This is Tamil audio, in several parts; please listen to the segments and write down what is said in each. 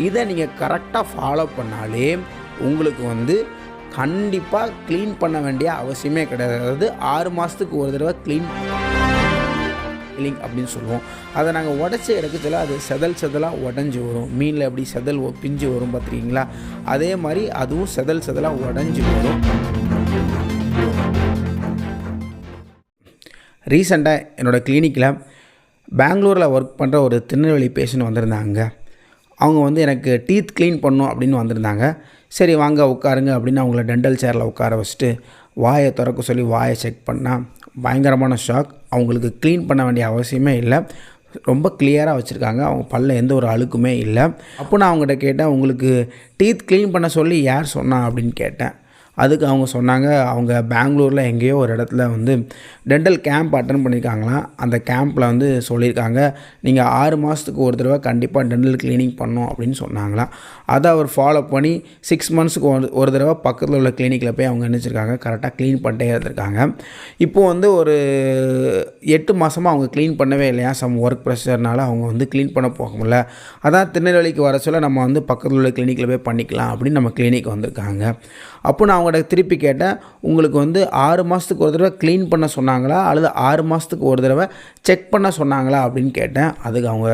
இதை நீங்கள் கரெக்டாக ஃபாலோ பண்ணாலே உங்களுக்கு வந்து கண்டிப்பாக க்ளீன் பண்ண வேண்டிய அவசியமே கிடையாது. அதாவது 6 மாதத்துக்கு ஒரு தடவை க்ளீன் அப்படின்னு சொல்லுவோம். அதை நாங்கள் உடச்சி எடுக்கச்சில அது செதலாக உடஞ்சி வரும். மீனில் எப்படி செதல் பிஞ்சு வரும் பார்த்துருக்கீங்களா, அதே மாதிரி அதுவும் செதலாக உடஞ்சி வரும். ரீசெண்டாக என்னோடய கிளினிக்கில் பெங்களூரில் ஒர்க் பண்ணுற ஒரு திருநெல்வேலி பேஷண்ட் வந்திருந்தாங்க. அவங்க வந்து எனக்கு டீத் க்ளீன் பண்ணணும் அப்படின்னு வந்திருந்தாங்க. சரி வாங்க உட்காருங்க அப்படின்னு அவங்கள டென்டல் சேரில் உட்கார வச்சுட்டு வாயை திறக்க சொல்லி வாயை செக் பண்ணால் பயங்கரமான ஷாக். அவங்களுக்கு க்ளீன் பண்ண வேண்டிய அவசியமே இல்லை, ரொம்ப கிளியராக வச்சுருக்காங்க. அவங்க பல்ல எந்த ஒரு அழுக்குமே இல்லை. அப்போ நான் அவங்ககிட்ட கேட்டேன், உங்களுக்கு டீத் க்ளீன் பண்ண சொல்லி யார் சொன்னா அப்படின்னு கேட்டேன். அதுக்கு அவங்க சொன்னாங்க, அவங்க பெங்களூரில் எங்கேயோ ஒரு இடத்துல வந்து டென்டல் கேம்ப் அட்டன் பண்ணியிருக்காங்களாம். அந்த கேம்பில் வந்து சொல்லியிருக்காங்க, நீங்கள் 6 மாதத்துக்கு ஒரு தடவை கண்டிப்பாக டென்டல் க்ளீனிங் பண்ணணும் அப்படின்னு சொன்னாங்களாம். அதை அவர் ஃபாலோ பண்ணி 6 மந்த்ஸுக்கு ஒரு தடவை பக்கத்தில் உள்ள கிளினிக்கில் போய் அவங்க நினச்சிருக்காங்க, கரெக்டாக க்ளீன் பண்ணிட்டே இருந்திருக்காங்க. இப்போது வந்து ஒரு 8 மாதமாக அவங்க க்ளீன் பண்ணவே இல்லையா, சம் ஒர்க் ப்ரெஷர்னால அவங்க வந்து க்ளீன் பண்ண போக முடியல. அதான் திருநெல்வேலிக்கு வர சொல்ல நம்ம வந்து பக்கத்தில் உள்ள கிளினிக்கில் போய் பண்ணிக்கலாம் அப்படின்னு நம்ம கிளினிக் வந்திருக்காங்க. அப்போ நான் அவங்கள்ட்ட திருப்பி கேட்டேன், உங்களுக்கு வந்து 6 மாதத்துக்கு ஒரு தடவை க்ளீன் பண்ண சொன்னாங்களா அல்லது 6 மாதத்துக்கு ஒரு தடவை செக் பண்ண சொன்னாங்களா அப்படின்னு கேட்டேன். அதுக்கு அவங்க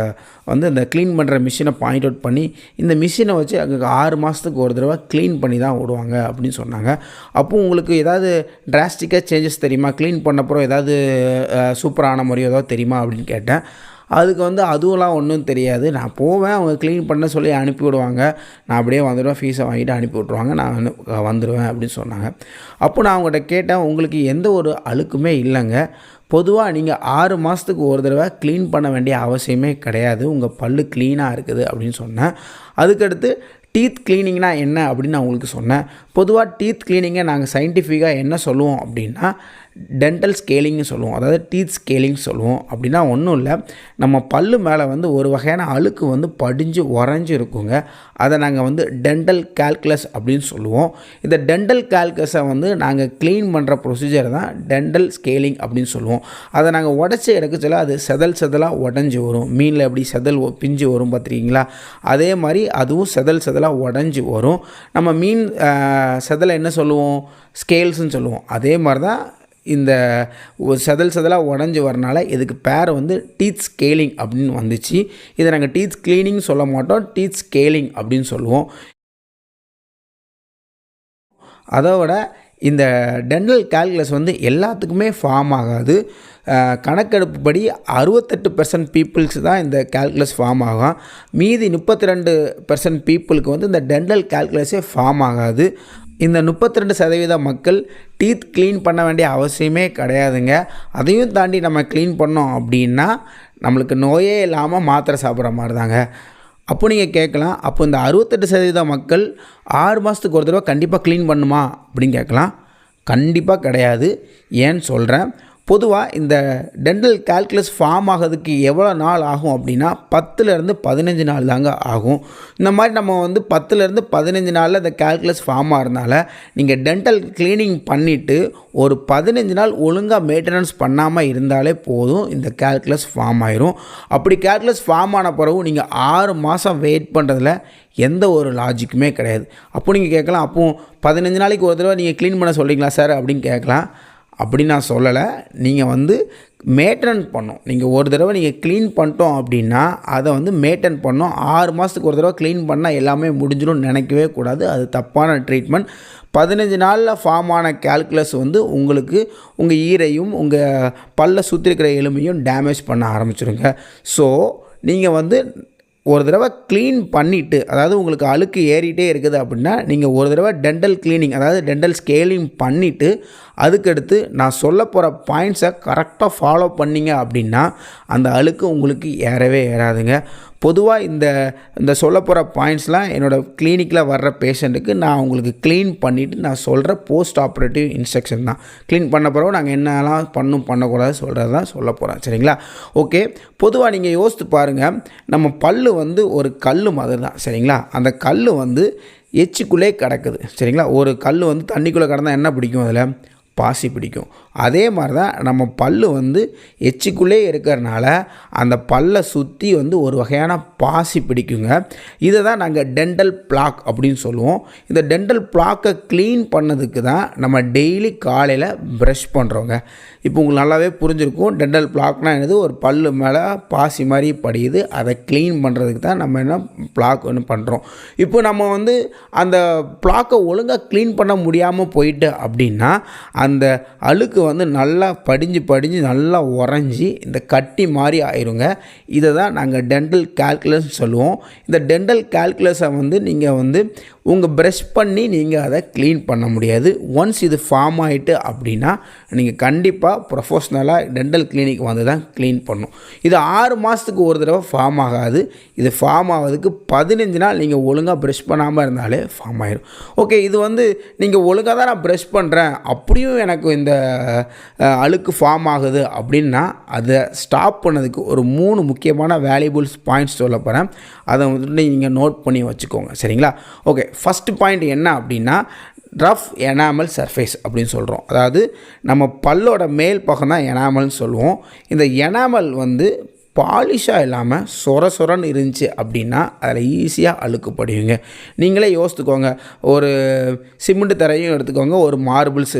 வந்து இந்த க்ளீன் பண்ணுற மிஷினை பாயிண்ட் அவுட் பண்ணி, இந்த மிஷினை வச்சு அங்கே 6 மாதத்துக்கு ஒரு தடவை க்ளீன் பண்ணி தான் விடுவாங்க அப்படின்னு சொன்னாங்க. அப்போது உங்களுக்கு ஏதாவது டிராஸ்டிக்காக சேஞ்சஸ் தெரியுமா, க்ளீன் பண்ணப்பறம் ஏதாவது சூப்பரான முறையோ ஏதாவது தெரியுமா அப்படின்னு கேட்டேன். அதுக்கு வந்து அதுவெலாம் ஒன்றும் தெரியாது, நான் போவேன், அவங்க க்ளீன் பண்ண சொல்லி அனுப்பி விடுவாங்க, நான் அப்படியே வந்துடுவேன், ஃபீஸை வாங்கிட்டு அனுப்பி விட்ருவாங்க, நான் வந்துடுவேன் அப்படின்னு சொன்னாங்க. அப்போ நான் அவங்கள்ட்ட கேட்டேன், உங்களுக்கு எந்த ஒரு அழுக்குமே இல்லைங்க, பொதுவாக நீங்கள் 6 மாதத்துக்கு ஒரு தடவை க்ளீன் பண்ண வேண்டிய அவசியமே கிடையாது, உங்கள் பல்லு க்ளீனாக இருக்குது அப்படின்னு சொன்னேன். அதுக்கடுத்து டீத் க்ளீனிங்னா என்ன அப்படின்னு நான் உங்களுக்கு சொன்னேன். பொதுவாக டீத் க்ளீனிங்கை நாங்கள் சயின்டிஃபிக்காக என்ன சொல்லுவோம் அப்படின்னா டென்டல் ஸ்கேலிங்னு சொல்லுவோம், அதாவது டீத் ஸ்கேலிங் சொல்லுவோம். அப்படின்னா ஒன்றும் இல்லை, நம்ம பல்லு மேலே வந்து ஒரு வகையான அழுக்கு வந்து படிஞ்சு உறைஞ்சி இருக்குங்க, அதை நாங்கள் வந்து டென்டல் கால்குலஸ் அப்படின்னு சொல்லுவோம். இந்த டென்டல் கால்குலஸை வந்து நாங்கள் க்ளீன் பண்ணுற ப்ரொசீஜர் தான் டென்டல் ஸ்கேலிங் அப்படின்னு சொல்லுவோம். அதை நாங்கள் உடச்சி எடுக்கச்சில அது செதலாக உடஞ்சி வரும். மீனில் எப்படி செதல் பிஞ்சு வரும் பார்த்துருக்கீங்களா, அதே மாதிரி அதுவும் செதலாக உடஞ்சி வரும். நம்ம மீன் செதலை என்ன சொல்லுவோம், ஸ்கேல்ஸ்ன்னு சொல்லுவோம். அதே மாதிரி தான் இந்த செதலாக உடஞ்சி வரனால இதுக்கு பேர் வந்து டீத் ஸ்கேலிங் அப்படின்னு வந்துச்சு. இதை நாங்கள் டீத் க்ளீனிங் சொல்ல மாட்டோம், டீத் ஸ்கேலிங் அப்படின்னு சொல்லுவோம். அதோட இந்த டென்டல் கால்குலஸ் வந்து எல்லாத்துக்குமே ஃபார்ம் ஆகாது. கணக்கெடுப்பு படி 68% பீப்புள்ஸ் தான் இந்த கால்குலஸ் ஃபார்ம் ஆகும். மீதி 32% பீப்புளுக்கு வந்து இந்த டென்டல் கால்குலஸே ஃபார்ம் ஆகாது. இந்த 32% மக்கள் டீத் க்ளீன் பண்ண வேண்டிய அவசியமே கிடையாதுங்க. அதையும் தாண்டி நம்ம க்ளீன் பண்ணோம் அப்படின்னா நம்மளுக்கு நோயே இல்லாமல் மாத்திரை சாப்பிட்ற மாதிரி தாங்க. அப்போ நீங்கள் கேட்கலாம், அப்போ இந்த 68% மக்கள் 6 மாதத்துக்கு ஒரு தடவை கண்டிப்பாக க்ளீன் பண்ணுமா அப்படின்னு கேட்கலாம். கண்டிப்பாக கிடையாது. ஏன்னு சொல்கிறேன். பொதுவாக இந்த டென்டல் கால்குலஸ் ஃபார்ம் ஆகிறதுக்கு எவ்வளோ நாள் ஆகும் அப்படின்னா 10லேருந்து 15 நாள் தாங்க ஆகும். இந்த மாதிரி நம்ம வந்து 10லேருந்து 15 நாளில் இந்த கால்குலஸ் ஃபார்ம் ஆகிறதுனால நீங்கள் டென்டல் க்ளீனிங் பண்ணிவிட்டு ஒரு 15 நாள் ஒழுங்காக மெயின்டெனன்ஸ் பண்ணாமல் இருந்தாலே போதும், இந்த கால்குலஸ் ஃபார்ம் ஆயிரும். அப்படி கால்குலஸ் ஃபார்ம் ஆன பிறகு நீங்கள் 6 மாதம் வெயிட் பண்ணுறதுல எந்த ஒரு லாஜிக்குமே கிடையாது. அப்போ நீங்கள் கேட்கலாம், அப்போ 15 நாளைக்கு ஒரு தடவை நீங்கள் க்ளீன் பண்ண சொல்கிறீங்களா சார் அப்படின்னு கேட்கலாம். அப்படி நான் சொல்லலை, நீங்கள் வந்து மெயின்டெனன் பண்ணணும். நீங்கள் ஒரு தடவை நீங்கள் க்ளீன் பண்ணிட்டோம் அப்படின்னா அதை வந்து மெயின்டைன் பண்ணணும். 6 மாதத்துக்கு ஒரு தடவை க்ளீன் பண்ணால் எல்லாமே முடிஞ்சிடும் நினைக்கவே கூடாது, அது தப்பான ட்ரீட்மெண்ட். 15 நாளில் ஃபார்ம் ஆன கால்குலஸ் வந்து உங்களுக்கு உங்கள் ஈரையும் உங்கள் பல்ல சுற்றி இருக்கிற எலும்பையும் டேமேஜ் பண்ண ஆரம்பிச்சிருங்க. ஸோ நீங்கள் வந்து ஒரு தடவை க்ளீன் பண்ணிவிட்டு, அதாவது உங்களுக்கு அழுக்கு ஏறிட்டே இருக்குது அப்படின்னா நீங்கள் ஒரு தடவை டென்டல் க்ளீனிங் அதாவது டென்டல் ஸ்கேலிங் பண்ணிவிட்டு அதுக்கடுத்து நான் சொல்ல போகிற பாயிண்ட்ஸை கரெக்டாக ஃபாலோ பண்ணிங்க அப்படின்னா அந்த அழுக்கு உங்களுக்கு ஏறவே ஏறாதுங்க. பொதுவாக இந்த சொல்ல போகிற பாயிண்ட்ஸ்லாம் என்னோடய கிளினிக்கில் வர்ற பேஷண்ட்டுக்கு நான் உங்களுக்கு க்ளீன் பண்ணிவிட்டு நான் சொல்கிற போஸ்ட் ஆப்ரேட்டிவ் இன்ஸ்ட்ரக்ஷன் தான். க்ளீன் பண்ண பிறகு நாங்கள் என்னெல்லாம் பண்ணக்கூடாது சொல்கிறது தான் சொல்ல போகிறேன், சரிங்களா? ஓகே, பொதுவாக நீங்கள் யோசித்து பாருங்கள், நம்ம பல்லு வந்து ஒரு கல் மாதிரி தான், சரிங்களா? அந்த கல் வந்து எச்சுக்குள்ளே கிடக்குது, சரிங்களா? ஒரு கல் வந்து தண்ணிக்குள்ளே கிடந்தால் என்ன பிடிக்கும், அதில் பாசி பிடிக்கும். அதே மாதிரி தான் நம்ம பல்லு வந்து எச்சிக்குள்ளே இருக்கிறனால அந்த பல்லை சுற்றி வந்து ஒரு வகையான பாசி பிடிக்குங்க. இதை தான் நாங்கள் டென்டல் பிளாக் அப்படின்னு சொல்லுவோம். இந்த டென்டல் பிளாக்கை க்ளீன் பண்ணதுக்கு தான் நம்ம டெய்லி காலையில் ப்ரஷ் பண்ணுறோங்க. இப்போ உங்களுக்கு நல்லாவே புரிஞ்சிருக்கும், டென்டல் பிளாக்னால் என்னது, ஒரு பல்லு மேலே பாசி மாதிரி படியுது, அதை க்ளீன் பண்ணுறதுக்கு தான் நம்ம என்ன பிளாக் ஒன்று பண்ணுறோம். இப்போ நம்ம வந்து அந்த பிளாக்கை ஒழுங்காக க்ளீன் பண்ண முடியாமல் போயிட்டு அப்படின்னா அந்த அழுக்கு வந்து நல்லா படிஞ்சு நல்லா உறைஞ்சி இந்த கட்டி மாதிரி ஆயிருங்க. இதை தான் நாங்கள் டென்டல் கால்குலஸ் சொல்லுவோம். இந்த டென்டல் கால்குலஸை வந்து நீங்கள் வந்து உங்கள் ப்ரஷ் பண்ணி நீங்கள் அதை க்ளீன் பண்ண முடியாது. ஒன்ஸ் இது ஃபார்ம் ஆகிட்டு அப்படின்னா நீங்கள் கண்டிப்பாக ப்ரொஃபஷ்னலாக டென்டல் கிளினிக் வந்து தான் க்ளீன் பண்ணணும். இது 6 மாதத்துக்கு ஒரு தடவை ஃபார்ம் ஆகாது. இது ஃபார்ம் ஆகிறதுக்கு 15 நாள் நீங்கள் ஒழுங்காக ப்ரஷ் பண்ணாமல் இருந்தாலே ஃபார்ம் ஆகிடும். ஓகே, இது வந்து நீங்கள் ஒழுங்காக தான் நான் ப்ரஷ் பண்ணுறேன், அப்படியும் எனக்கு இந்த அழுக்கு ஃபார்ம் ஆகுது அப்படின்னா அதை ஸ்டாப் பண்ணதுக்கு ஒரு 3 முக்கியமான வேல்யூபிள்ஸ் பாயிண்ட்ஸ் சொல்ல போகிறேன். அதை வந்துட்டு நீங்கள் நோட் பண்ணி வச்சுக்கோங்க, சரிங்களா? ஓகே, ஃபஸ்ட்டு பாயிண்ட் என்ன அப்படின்னா ரஃப் எனாமல் சர்ஃபேஸ் அப்படின்னு சொல்கிறோம். அதாவது நம்ம பல்லோட மேல் பக்கம் தான் எனாமல்னு சொல்லுவோம். இந்த எனாமல் வந்து பாலிஷாக இல்லாமல் சொரன்னு இருந்துச்சு அப்படின்னா அதில் ஈஸியாக அழுக்கு படியுங்க. நீங்களே யோசித்துக்கோங்க, ஒரு சிமெண்ட் தரையும் எடுத்துக்கோங்க, ஒரு மார்பிள்ஸ்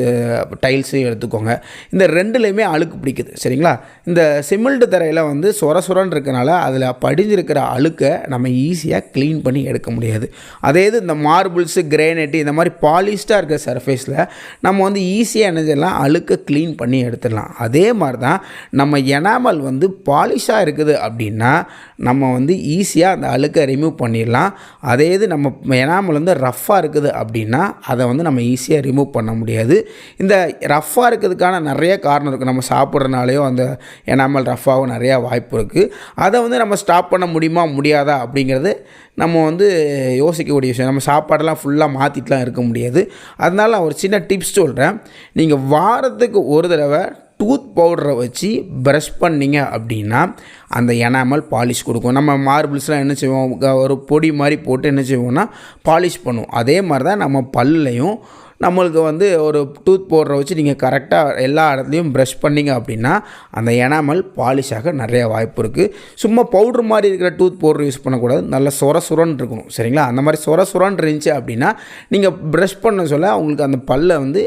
டைல்ஸையும் எடுத்துக்கோங்க. இந்த ரெண்டுலேயுமே அழுக்கு பிடிக்குது, சரிங்களா? இந்த சிமெண்ட் தரையில் வந்து சொரன்னு இருக்கனால அதில் படிஞ்சிருக்கிற அழுக்கை நம்ம ஈஸியாக க்ளீன் பண்ணி எடுக்க முடியாது. அதே இது இந்த மார்பிள்ஸு, கிரானைட்டு இந்த மாதிரி பாலிஷ்டாக இருக்கிற சர்ஃபேஸில் நம்ம வந்து ஈஸியாக என்ன செய்யலாம், அழுக்கை க்ளீன் பண்ணி எடுத்துடலாம். அதே மாதிரி தான் நம்ம எனாமல் வந்து பாலிஷாக இருக்குது அப்படின்னா நம்ம வந்து ஈஸியாக அந்த அழுக்கை ரிமூவ் பண்ணிடலாம். அதே இது நம்ம எனாமல் வந்து ரஃப்பாக இருக்குது அப்படின்னா அதை வந்து நம்ம ஈஸியாக ரிமூவ் பண்ண முடியாது. இந்த ரஃப்பாக இருக்கிறதுக்கான நிறைய காரணம் இருக்குது. நம்ம சாப்பிட்றனாலையோ அந்த எனாமல் ரஃப்பாகவும் நிறையா வாய்ப்பு இருக்குது. அதை வந்து நம்ம ஸ்டாப் பண்ண முடியுமா முடியாதா அப்படிங்கிறது நம்ம வந்து யோசிக்கக்கூடிய விஷயம். நம்ம சாப்பாடெல்லாம் ஃபுல்லாக மாற்றிட்டுலாம் இருக்க முடியாது. அதனால நான் ஒரு சின்ன டிப்ஸ் சொல்கிறேன். நீங்கள் வாரத்துக்கு ஒரு தடவை டூத் பவுடரை வச்சு ப்ரஷ் பண்ணிங்க அப்படின்னா அந்த எனாமல் பாலிஷ் கொடுக்கும். நம்ம மார்பிள்ஸ்லாம் என்ன செய்வோம், ஒரு பொடி மாதிரி போட்டு என்ன செய்வோம்னா பாலிஷ் பண்ணுவோம். அதே மாதிரி தான் நம்ம பல்லையும் நம்மளுக்கு வந்து ஒரு டூத் பவுடரை வச்சு நீங்கள் கரெக்டாக எல்லா இடத்துலையும் ப்ரஷ் பண்ணிங்க அப்படின்னா அந்த எனாமல் பாலிஷாக நிறைய வாய்ப்பு இருக்குது. சும்மா பவுட்ரு மாதிரி இருக்கிற டூத் பவுடர் யூஸ் பண்ணக்கூடாது, நல்லா சொரன்னு இருக்கணும், சரிங்களா? அந்த மாதிரி சொரன்னு இருந்துச்சு அப்படின்னா நீங்கள் ப்ரஷ் பண்ண சொல்ல உங்களுக்கு அந்த பல்லை வந்து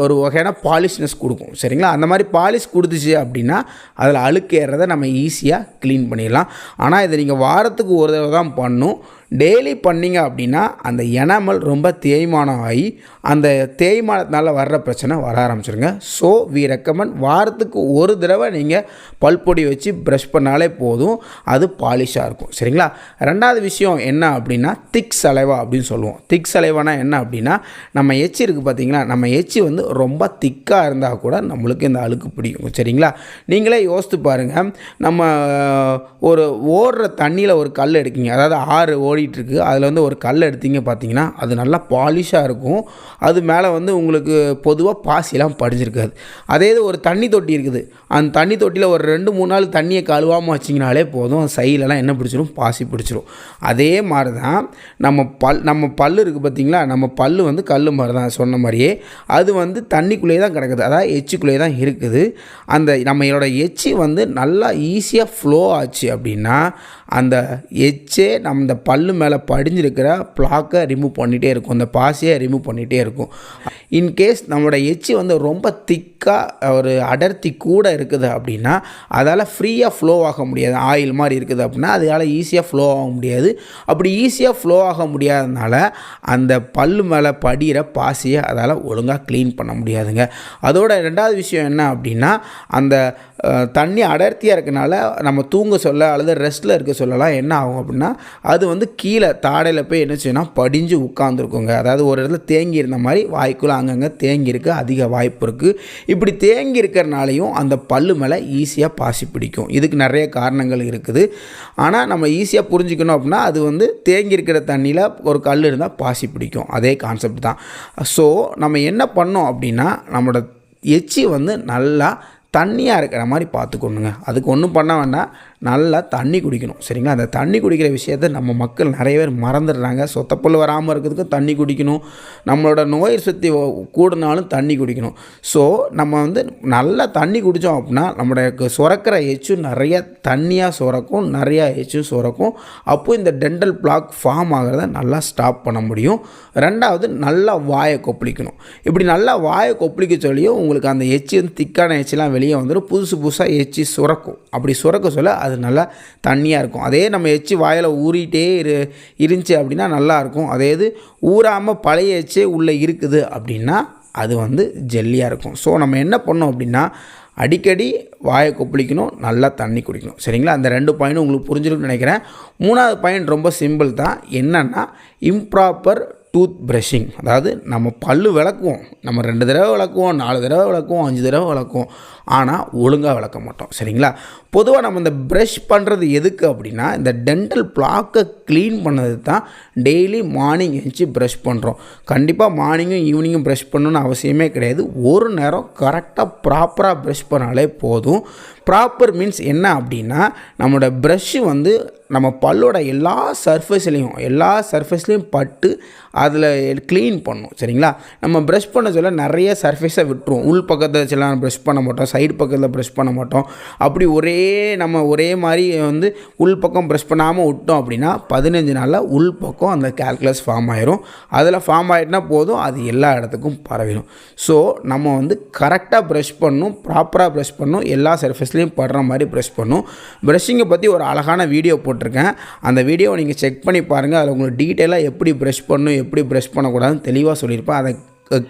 ஒரு வகையான பாலிஷ்னஸ் கொடுக்கும், சரிங்களா? அந்த மாதிரி பாலிஷ் கொடுத்துச்சு அப்படின்னா அதில் அழுக்கு ஏறதை நம்ம ஈஸியாக க்ளீன் பண்ணிடலாம். ஆனால் இதை நீங்கள் வாரத்துக்கு ஒரு தடவை தான் பண்ணணும். டெய்லி பண்ணிங்க அப்படின்னா அந்த எனாமல் ரொம்ப தேய்மானம் ஆகி அந்த தேய்மானத்தினால வர்ற பிரச்சனை வர ஆரம்பிச்சிருங்க. ஸோ வி ரெக்கமெண்ட் வாரத்துக்கு ஒரு தடவை நீங்கள் பல்பொடி வச்சு ப்ரஷ் பண்ணாலே போதும், அது பாலிஷாக இருக்கும், சரிங்களா? ரெண்டாவது விஷயம் என்ன அப்படின்னா திக் சலைவா அப்படின்னு சொல்லுவோம். திக் சலைவானா என்ன அப்படின்னா நம்ம எச்சி இருக்குது பார்த்தீங்களா, நம்ம எச்சி வந்து ரொம்ப திக்காக இருந்தால் கூட நம்மளுக்கு இந்த அழுக்கு பிடிக்கும், சரிங்களா? நீங்களே யோசித்து பாருங்கள், நம்ம ஒரு ஓடுற தண்ணியில் ஒரு கல் எடுக்கிங்க, அதாவது ஆறு ஓடிட்டுருக்கு, அதில் வந்து ஒரு கல் எடுத்தீங்க பார்த்தீங்கன்னா அது நல்லா பாலிஷாக இருக்கும். அது மேலே வந்து உங்களுக்கு பொதுவாக பாசிலாம் படிஞ்சிருக்காது. அதே இது ஒரு தண்ணி தொட்டி இருக்குது, அந்த தண்ணி தொட்டியில் ஒரு 2-3 நாள் தண்ணியை கழுவாமல் வச்சிங்கனாலே போதும், சைலெலாம் என்ன பிடிச்சிரும், பாசி பிடிச்சிரும். அதே மாதிரி தான் நம்ம பல் இருக்குது பார்த்தீங்களா, நம்ம பல் வந்து கல் மாதிரி தான் சொன்ன மாதிரியே அது வந்து தண்ணிக்குள்ளேயே தான் கிடக்குது, அதாவது எச்சிக்குள்ளேயே தான் இருக்குது. அந்த நம்மளோட எச்சி வந்து நல்லா ஈஸியாக ஃப்ளோ ஆச்சு அப்படின்னா அந்த எச்சே நம்ம இந்த பல்லு மேலே படிஞ்சிருக்கிற பிளாக்கை ரிமூவ் பண்ணிகிட்டே இருக்கும், அந்த பாசியை ரிமூவ் பண்ணிகிட்டே இருக்கும். இன்கேஸ் நம்மளோட எச்சி வந்து ரொம்ப திக்காக ஒரு அடர்த்தி கூட இருக்குது அப்படின்னா அதால் ஃப்ரீயாக ஃப்ளோ ஆக முடியாது, ஆயில் மாதிரி இருக்குது அப்படின்னா அதால் ஈஸியாக ஃப்ளோ ஆக முடியாது. அப்படி ஈஸியாக ஃப்ளோ ஆக முடியாததுனால அந்த பல்லு மேலே படிகிற பாசியை அதால் ஒழுங்காக க்ளீன் பண்ண முடியாதுங்க. அதோட ரெண்டாவது விஷயம் என்ன அப்படின்னா அந்த தண்ணி அடர்த்தியாக இருக்கனால நம்ம தூங்க சொல்ல அல்லது ரெஸ்ட்டில் இருக்க சொல்லலாம் என்ன ஆகும் அப்படின்னா அது வந்து கீழே தாடையில் போய் என்ன செய்யணும், படிஞ்சு உட்காந்துருக்குங்க. அதாவது ஒரு இடத்துல தேங்கி இருந்த மாதிரி வாய்க்குள்ளே அங்கங்கே தேங்கி இருக்க அதிக வாய்ப்பு இருக்குது. இப்படி தேங்கி இருக்கிறனாலையும் அந்த பல்லு மேலே ஈஸியாக பாசி பிடிக்கும். இதுக்கு நிறைய காரணங்கள் இருக்குது. ஆனால் நம்ம ஈஸியாக புரிஞ்சுக்கணும் அப்படின்னா அது வந்து தேங்கி இருக்கிற தண்ணியில் ஒரு கல் இருந்தால் பாசி பிடிக்கும், அதே கான்செப்ட் தான். ஸோ நம்ம என்ன பண்ணோம் அப்படின்னா நம்மளோட எச்சி வந்து நல்லா தண்ணியாக இருக்கிற மாதிரி பார்த்துக்கணுங்க. அதுக்கு ஒன்றும் பண்ண வேண்டாம், நல்லா தண்ணி குடிக்கணும். சரிங்களா? அந்த தண்ணி குடிக்கிற விஷயத்தை நம்ம மக்கள் நிறைய பேர் மறந்துடுறாங்க. சொத்தப்புல் வராமல் இருக்கிறதுக்கு தண்ணி குடிக்கணும், நம்மளோட நோய் சக்தி கூடினாலும் தண்ணி குடிக்கணும். ஸோ நம்ம வந்து நல்லா தண்ணி குடித்தோம் அப்படின்னா நம்மளுக்கு சுரக்கிற எச்சும் நிறைய தண்ணியாக சுரக்கும், நிறையா எச்சும் சுரக்கும். அப்போது இந்த டென்டல் பிளாக் ஃபார்ம் ஆகிறத நல்லா ஸ்டாப் பண்ண முடியும். ரெண்டாவது, நல்லா வாயை கொப்பளிக்கணும். இப்படி நல்லா வாயை கொப்பளிக்க சொல்லியும் உங்களுக்கு அந்த எச்சு வந்து திக்கான எச்செலாம் வெளியே வந்துடும். புதுசாக எச்சி சுரக்கும். அப்படி சுரக்க சொல்ல அது நல்லா தண்ணியாக இருக்கும். அதே நம்ம எச்சி வாயில் ஊறிட்டே இருந்துச்சு அப்படின்னா நல்லாயிருக்கும். அதே இது ஊறாமல் பழைய எச்சே உள்ளே இருக்குது அப்படின்னா அது வந்து ஜெல்லியாக இருக்கும். ஸோ நம்ம என்ன பண்ணோம் அப்படின்னா அடிக்கடி வாயை கொப்பளிக்கணும், நல்லா தண்ணி குடிக்கணும். சரிங்களா? அந்த 2 பாயிண்ட் உங்களுக்கு புரிஞ்சிருக்குன்னு நினைக்கிறேன். 3வது பாயிண்ட் ரொம்ப சிம்பிள் தான். என்னென்னா இம்ப்ராப்பர் டூத் ப்ரஷிங். அதாவது நம்ம பல்லு விளக்குவோம், நம்ம 2 தடவை விளக்குவோம், 4 தடவை விளக்குவோம், 5 தடவை விளக்குவோம், ஆனால் ஒழுங்காக விளக்க மாட்டோம். சரிங்களா? பொதுவாக நம்ம இந்த ப்ரஷ் பண்ணுறது எதுக்கு அப்படின்னா இந்த டென்டல் பிளாக்கை க்ளீன் பண்ணது தான். டெய்லி மார்னிங் எழுந்துச்சி ப்ரஷ் பண்ணுறோம். கண்டிப்பாக மார்னிங்கும் ஈவினிங்கும் ப்ரஷ் பண்ணணுன்னு அவசியமே கிடையாது. ஒரு நேரம் கரெக்டாக ப்ராப்பராக ப்ரஷ் பண்ணாலே போதும். ப்ராப்பர் மீன்ஸ் என்ன அப்படின்னா நம்மளோட ப்ரஷ்ஷு வந்து நம்ம பல்லோட எல்லா சர்ஃபேஸ்லேயும் பட்டு அதில் க்ளீன் பண்ணணும். சரிங்களா? நம்ம ப்ரஷ் பண்ண சொல்ல நிறைய சர்ஃபேஸை விட்டுருவோம். உள் பக்கத்தில் வச்செல்லாம் ப்ரஷ் பண்ண மாட்டோம், சைடு பக்கத்தில் ப்ரஷ் பண்ண மாட்டோம். அப்படி ஒரே மாதிரி வந்து உள் பக்கம் ப்ரஷ் பண்ணாமல் விட்டோம் அப்படின்னா 15 நாளில் உள் பக்கம் அந்த கால்குலஸ் ஃபார்ம் ஆயிரும். அதில் ஃபார்ம் ஆகிட்டுனா போதும், அது எல்லா இடத்துக்கும் பரவிடும். ஸோ நம்ம வந்து கரெக்டாக ப்ரஷ் பண்ணணும், ப்ராப்பராக ப்ரஷ் பண்ணணும், எல்லா சர்ஃபேஸ்லேயும் படுற மாதிரி ப்ரஷ் பண்ணணும். ப்ரஷிங்கை பற்றி ஒரு அழகான வீடியோ போட்டிருக்கேன். அந்த வீடியோவை நீங்கள் செக் பண்ணி பாருங்கள். அதில் உங்களுக்கு டீட்டெயிலாக எப்படி ப்ரஷ் பண்ணணும், எப்படி ப்ரஷ் பண்ணக்கூடாதுன்னு தெளிவாக சொல்லியிருப்பேன். அதை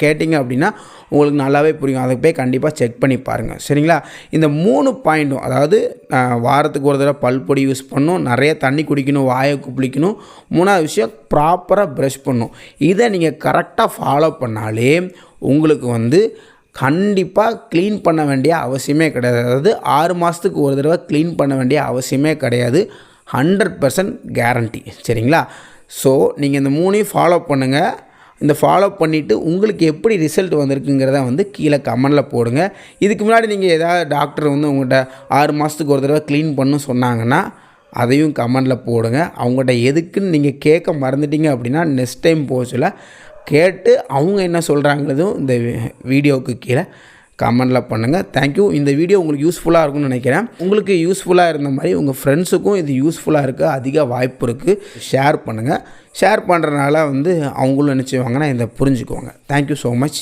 கேட்டிங்க அப்படின்னா உங்களுக்கு நல்லாவே புரியும். அதை போய் கண்டிப்பாக செக் பண்ணி பாருங்கள். சரிங்களா? இந்த 3 பாயிண்ட்டும், அதாவது வாரத்துக்கு ஒரு தடவை பல்பொடி யூஸ் பண்ணணும், நிறைய தண்ணி குடிக்கணும், வாயை குளிக்கணும், 3வது விஷயம் ப்ராப்பராக ப்ரஷ் பண்ணணும். இதை நீங்கள் கரெக்டாக ஃபாலோ பண்ணாலே உங்களுக்கு வந்து கண்டிப்பாக க்ளீன் பண்ண வேண்டிய அவசியமே கிடையாது. அதாவது 6 மாதத்துக்கு ஒரு தடவை க்ளீன் பண்ண வேண்டிய அவசியமே கிடையாது. 100% கேரண்டி. சரிங்களா? ஸோ நீங்கள் இந்த 3ஐயும் ஃபாலோ பண்ணுங்கள். இந்த ஃபாலோ பண்ணிவிட்டு உங்களுக்கு எப்படி ரிசல்ட் வந்திருக்குங்கிறத வந்து கீழே கமெண்டில் போடுங்க. இதுக்கு முன்னாடி நீங்கள் ஏதாவது டாக்டர் வந்து உங்கள்கிட்ட 6 மாதத்துக்கு ஒரு தடவை க்ளீன் பண்ணணும் சொன்னாங்கன்னா அதையும் கமெண்டில் போடுங்க. அவங்கள்ட்ட எதுக்குன்னு நீங்கள் கேட்க மறந்துட்டீங்க அப்படின்னா நெக்ஸ்ட் டைம் போகல கேட்டு அவங்க என்ன சொல்கிறாங்கிறதும் இந்த வீடியோவுக்கு கீழே கமெண்டில் பண்ணுங்கள். தேங்க்யூ. இந்த வீடியோ உங்களுக்கு யூஸ்ஃபுல்லாக இருக்கும்னு நினைக்கிறேன். உங்களுக்கு யூஸ்ஃபுல்லாக இருந்த மாதிரி உங்கள் ஃப்ரெண்ட்ஸுக்கும் இது யூஸ்ஃபுல்லாக இருக்க அதிக வாய்ப்பு இருக்குது. ஷேர் பண்ணுங்கள். ஷேர் பண்ணுறதுனால வந்து அவங்களும் நினச்சிவாங்கன்னா இதை புரிஞ்சுக்குவாங்க. Thank you so much.